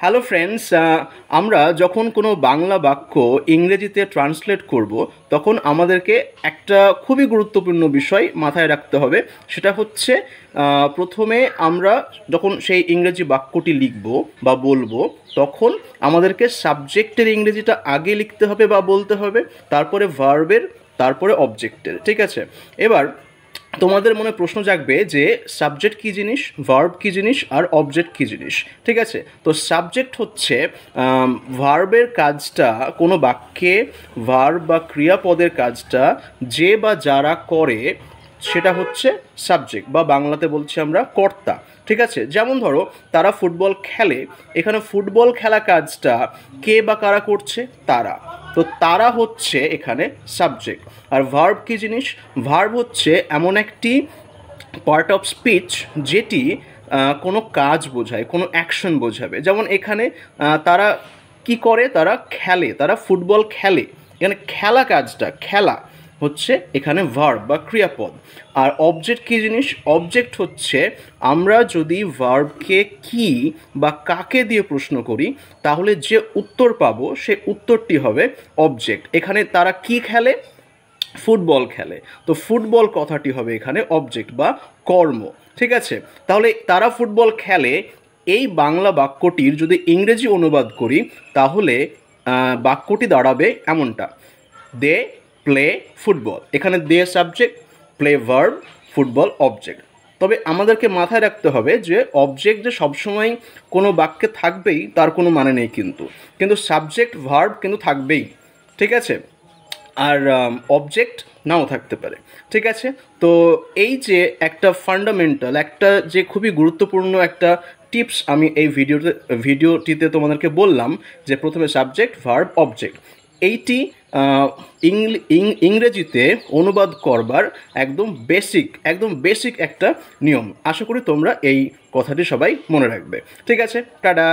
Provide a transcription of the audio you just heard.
Hello friends, আমরা যখন কোনো বাংলা বাক্য ইংরেজিতে ট্রান্সলেট করব তখন আমাদেরকে একটা খুবই গুরুত্বপূর্ণ বিষয় মাথায় রাখতে হবে। সেটা হচ্ছে প্রথমে আমরা যখন সেই ইংরেজি বাক্যটি লিখব বা বলবো তখন আমাদেরকে সাবজেক্টের ইংরেজিটা আগে লিখতে হবে বা বলতে হবে, তারপরে ভার্বের, তারপরে অবজেক্টের। ঠিক আছে? এবার তোমাদের মনে প্রশ্ন জাগবে যে সাবজেক্ট কী জিনিস, ভার্ব কী জিনিস, আর অবজেক্ট কী জিনিস। ঠিক আছে? তো সাবজেক্ট হচ্ছে ভার্বের কাজটা, কোনো বাক্যে ভার্ব বা ক্রিয়াপদের কাজটা যে বা যারা করে সেটা হচ্ছে সাবজেক্ট, বা বাংলাতে বলছি আমরা কর্তা। ঠিক আছে? যেমন ধরো তারা ফুটবল খেলে, এখানে ফুটবল খেলা কাজটা কে বা কারা করছে? তারা। তো তারা হচ্ছে এখানে সাবজেক্ট। আর ভার্ব কী জিনিস? ভার্ব হচ্ছে এমন একটি পার্ট অফ স্পিচ যেটি কোনো কাজ বোঝায়, কোনো অ্যাকশন বোঝাবে। যেমন এখানে তারা কি করে? তারা খেলে, তারা ফুটবল খেলে। এখানে খেলা কাজটা, খেলা হচ্ছে এখানে ভার্ব বা ক্রিয়াপদ। আর অবজেক্ট কী জিনিস? অবজেক্ট হচ্ছে আমরা যদি ভার্বকে কি বা কাকে দিয়ে প্রশ্ন করি তাহলে যে উত্তর পাবো সে উত্তরটি হবে অবজেক্ট। এখানে তারা কি খেলে? ফুটবল খেলে। তো ফুটবল কথাটি হবে এখানে অবজেক্ট বা কর্ম। ঠিক আছে? তাহলে তারা ফুটবল খেলে, এই বাংলা বাক্যটির যদি ইংরেজি অনুবাদ করি তাহলে বাক্যটি দাঁড়াবে এমনটা: দে প্লে ফুটবল। এখানে they subject, play verb, football object. তবে আমাদেরকে মাথায় রাখতে হবে যে অবজেক্ট যে সবসময় কোনো বাক্যে থাকবেই তার কোনো মানে নেই, কিন্তু সাবজেক্ট ভার্ব কিন্তু থাকবেই। ঠিক আছে? আর অবজেক্ট নাও থাকতে পারে। ঠিক আছে? তো এই যে একটা ফান্ডামেন্টাল, একটা যে খুবই গুরুত্বপূর্ণ একটা টিপস আমি এই ভিডিওটিতে তোমাদেরকে বললাম, যে প্রথমে সাবজেক্ট, ভার্ব, অবজেক্ট, এইটি ইংরেজিতে অনুবাদ করবার একদম বেসিক একটা নিয়ম। আশা করি তোমরা এই কথাটি সবাই মনে রাখবে। ঠিক আছে? টাটা।